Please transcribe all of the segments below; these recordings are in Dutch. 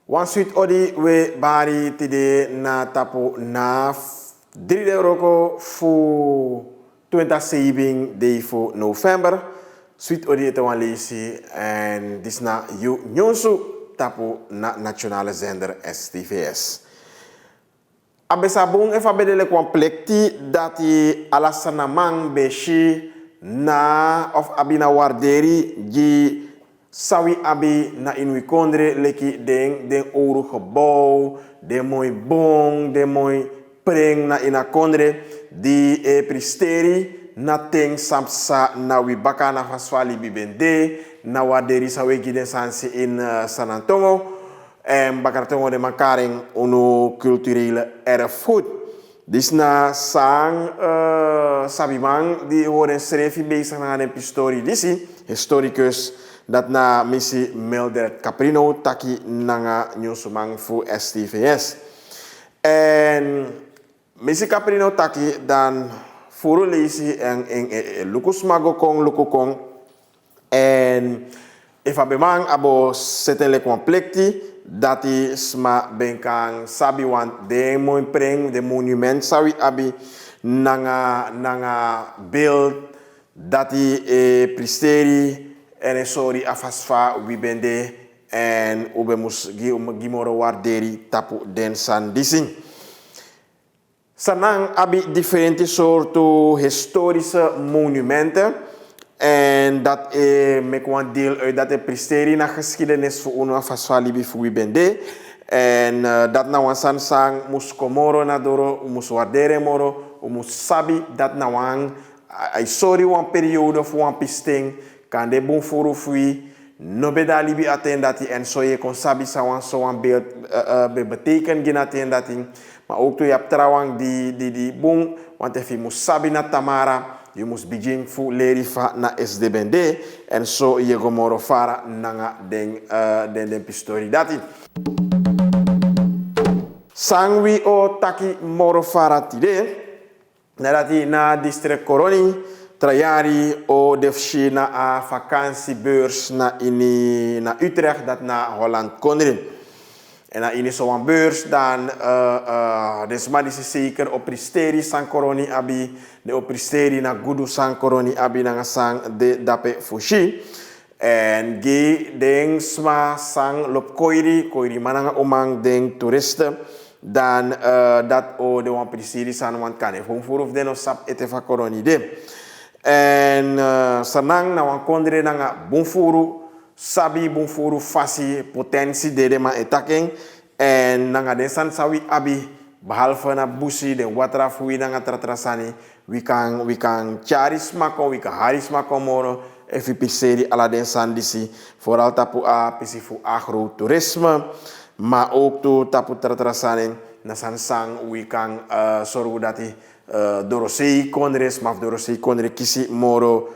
One sweet odi we bari tide na tapo na 3 euro voor 27 day voor november. Sweet odi ete wan lesi en dis na you nyonsu tapo na nationale zender STVS. Abesabung efa bedele kwan plekti dati alasana mang beshi na of abina warderi ji sawi abi na inwi kondre leki den ouro gebouw, den mooi bong, den mooi preng na ina kondre di pristeri na ting samsa na wibaka na faswali bibende na warderi sawe giden sansi in San Antonio en bakartongo de makaring uno culturele erfgoed. Dus na sang sabimang di horen schreef bezig naar een pistori disi historicus dat na missie Mildred Caprino taki nanga nyusumang fu STVS. En missie Caprino taki dan furu lesi en lukus mago kong lukukong en if abemang abo setele complekti dati sma benkang sabi wan de mooi preng de monument sawi abi nanga beeld dati pristeri en sorry afasfa wibende en ube mus gimoro warderi tapu den san dising. Sanang abi differente soorten historische monumenten en dat mek wan deel uit dat pristeri na geschiedenis voor uno afasfa libi voor wibende en dat na wan san sang mus komoro na doro mus wardere moro mus sabi dat na wan ay sorry wan periode voor wan pisting kan de bon furu fui no beda libi attendati en so je kon sabi sawan so wan beeld beteken gina attendati maar ook to je hebt trouwens die bon want if je moest sabi na tamara je moest begin fu leri fa na SDBND en so je gomoro fara nanga den pistori dati sangwi o taki moro fara tide nadati na district koroni trajari o defshi na a vakantiebeurs na Utrecht dat na Holland Konrin. En na ini zo'n beurs dan desma disi zeker op pristeri san koroni abi de op pristeri na gudu san koroni abi na sang de dape fushi en ge deng sma sang lop koiri mananga omang deng toeristen dan dat o de wan pristeri san wan kane fong furuf den o sap etefa koroni de. En sanang na wan kondre nanga bonfuru sabi bonfuru fasi potensi dede ma etaking en nanga den san sawi abi behalve na busi den watra fui nanga tratrasani we kan charis mako we kan haris mako moro efi piseri ala den san disi vooral tapu a pisifu agrotourisme maar ook to tapu tratrasani na san sang we kan sorgu dati dorosei kondres maf dorosei kondre kisi moro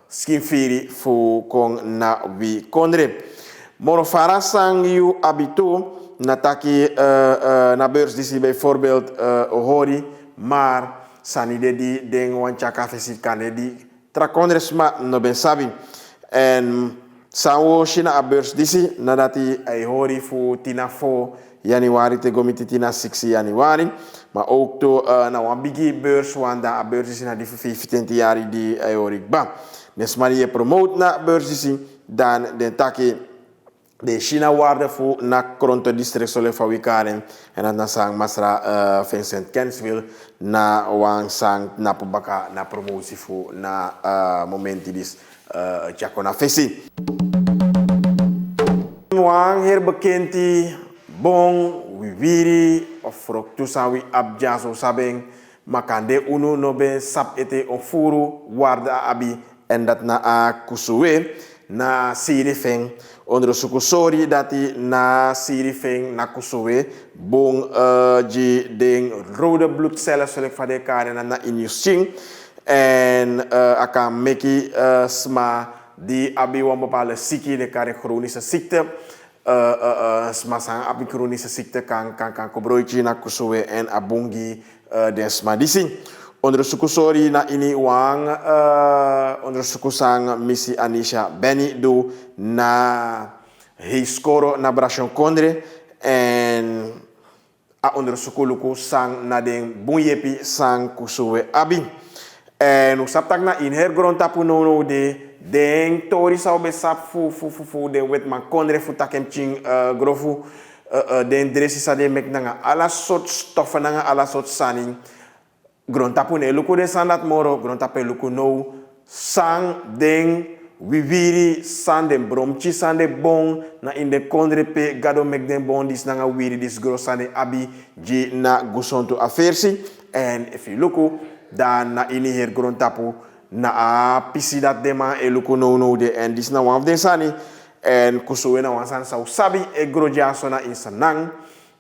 skinfiri fu kong na wi kondre moro fara sang yu abito na taki na beurs disi bijvoorbeeld hori maar sanide di deng wanchaka fesi kane di trakondres ma no ben sabi en sanwo shina a beurs disi na dati ay hori fu tina fo Januari te gomiti tina 6 Januari. Maar ook to na wan bigi beurs wanda a beurs is na di 15 jaar di ayorik ba. Nes maar je promote na beurs is dan den taki de China waarde fu na Kronto district sole fawikaren en dan na sang masra Vincent Kenswil na wan sang na pubaka na promotie fu na momenti dis chakona fesi. Wan herbekenti bon wiri of rok tusawi abjaso sabeng makande uno no ben sap ete ofuru warda abi en dat na a kusuwe na sirifeng onder sukusori dati na sirifeng na kusuwe bon ji den rode bloedcellen zullen van de karen na injusting en aka meki sma die abi wan bepaalde ziekte de karen chronische ziekte smasang abi chronische ziekte kan kobroitje na kusuwe en abungi desma disi onder sukusori na ini wang onder sukusang misi Anisha Benny do na hij score na Brassion Kondre en a onderzoeken luku sang na den bunyepi sang kusuwe abi. En usaptak na in hergrond tapu no de den tori sa be sap fu de wet man Kondre fu takem ching grofu den dresi sa de mek nanga ala sort stoffen nanga ala sort saning. Grond tapu ne luku de sandat moro grond tapu luku no sang den wiviri san den bromchi san de bon na in de Kondre pe gado mek den bon dis nanga wiri dis gros san de abi ji na gusonto afersi. En if you luku dan na ini her grond tapu na a pisi dat dema e luku no de en dis na wan of den sani en kusuwe na wan san sa sabi e groja so na in sanang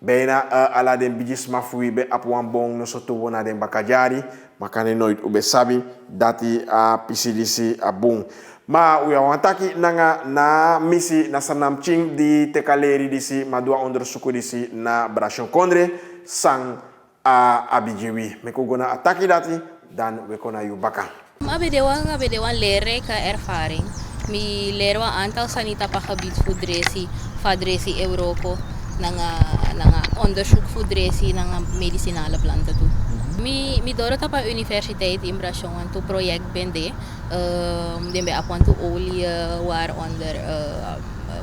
bena ala den bijis mafui be ap wan bon no soto wona den bakajari makane nooit ube sabi dati a pisi disi a bon. Ma uya wantaki nanga na misi na sanam ching di tekaleri disi madua onderzoeken disi na Brassion Kondre sang a abijiwi. Meko gona ataki dati dan we kona yu baka. Abede wan leren ka ervaring. Mi leren wan aantal sanita pakgebied voedresi, fadresi Euroko nanga onderzoek voedresi nanga medicinale planten toe. Mi doro tapa universiteit in Brassion wan to project bende. Den bij apwan to olie waaronder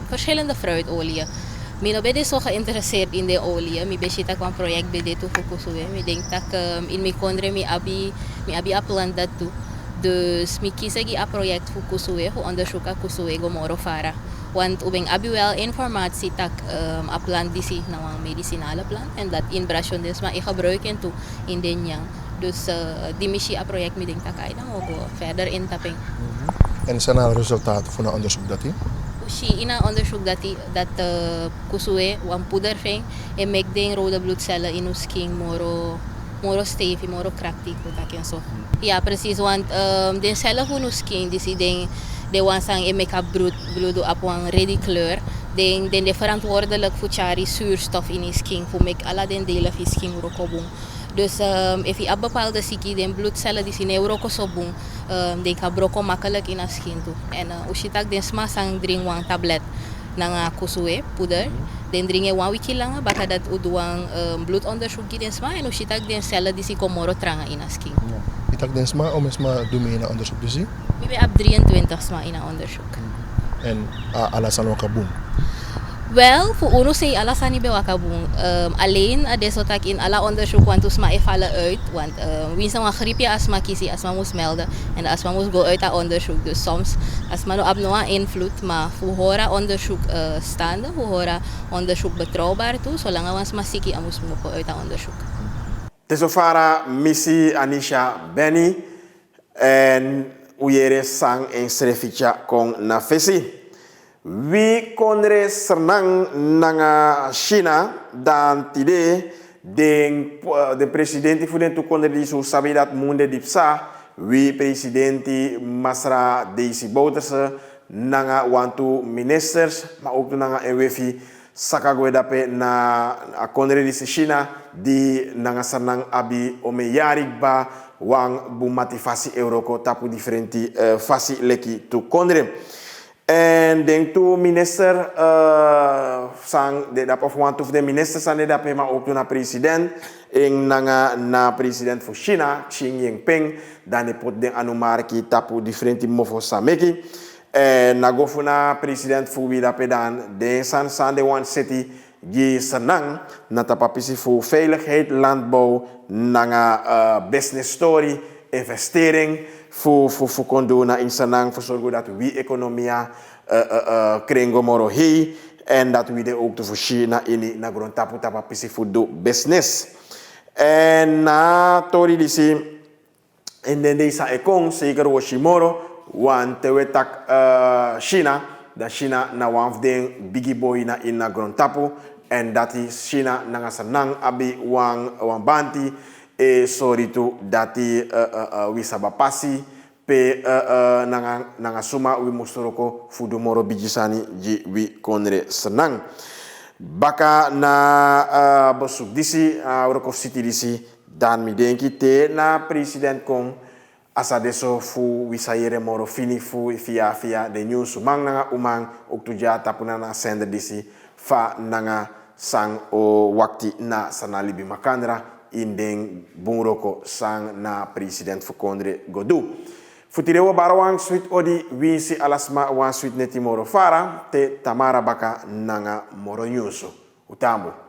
verschillende fruitolieën. Mi no bede so geïnteresseerd in de olie. Mi besita kwam project bede to focusuwe. Mi denk dat in mi Kondre mi abi a plan dat toe. Dus mi kisegi a project focusuwe, ho onderzoek a kusuwe go moro fara. Want ubeng abi wel informatie tak a plant disi na een medicinale plant en dat in Brassion dus maar ik gebruiken toe in den yang. Dus die missie a project mi denk dat kai dan ook verder in tapping. En zijn er resultaten van een onderzoek dat hij? Ushi ina onderzoek dat kusue wan poeder feng en mek den rode bloedcellen in ons skin moro stevig, moro krachtig wat zo. Ja precies, want den cellen van ons skin die den de wan sang en mek bloed op wan ready kleur. Den de verantwoordelijk voor chari zuurstof in je skin, voor mek alle den delen van je skin rokobong. Dus if je bepaalde ziekte, den bloedcellen die zijn neurokosobong, den kan broko makkelijk in je skin toe. En als je tak den sma sang drink wan tablet nanga kusue poeder, den drink je wan wiki lang, baka dat uduang bloedonderzoek den sma en als je tak den cellen die zijn komoro tranga in je skin. Je tak den sma om sma doe mee in een onderzoek dus zie? We hebben 23 sma in een onderzoek. En alasan wakabong? Wel, voor uno say alasan ni bewakabong. Alleen desotak in alle onderzoek want usma e vallen uit. Want winsan wan griepje asma kisi, asma moest melden. En de asma moest go uit dat onderzoek. Dus soms asma no ab no invloed, maar voor hora onderzoek staande, voor hora onderzoek betrouwbaar toe, zolang we asma siki amus mo go uit dat onderzoek. Tesofara missie Anisha Benny en uyere sang en sreficha kong na fesi. Wie Kondre sernang nanga China dan tide de presidenti fu den tu Kondre di su sabi dat munde dipsa wie presidenti Masra Daisy Bouterse nanga wantu ministers maar ook nanga EWFI sakagwe dape na Kondre di China di nanga sernang abi omeyarik ba wang bu motivasi euroko tapu differenti fasi leki tu Kondre. En denk toe minister sang de dap of want of de minister sang de dap maar ook na president en na president voor China Xi Jinping dan de pot den anumarki tapu differenti mofo sameki en na go na president voor wie dap dan de san de one city die sanang na tapapisi voor veiligheid landbouw nanga business story investering voor kondo na insanang voor zorgen dat we economia krengo moro hei en dat we de ook te voorzien na ini na grond tapu pisi voor do business en na tori disi en den deze ekong zeker Woshimoro want we tak China da China na one of den biggie boy na in na grond tapu en dat is China na sanang abi wan banti e sorry tu dati wisaba pasi pe nanga suma wi mustoroko fudu moro bijisani ji wi Kondre senang baka na besuk disi Rokov City disi dan mi denki te na president kong asa deso fu wisayere moro fini fu fia de news mang nanga umang uktuja tapuna na sender disi fa nanga sang o wakti na sanalibi makandra indeng bungroko sang na president fukondre godu futire wo barawang sweet odi wisi alasma wan sweet neti moro fara te tamara baka nanga moro news utamu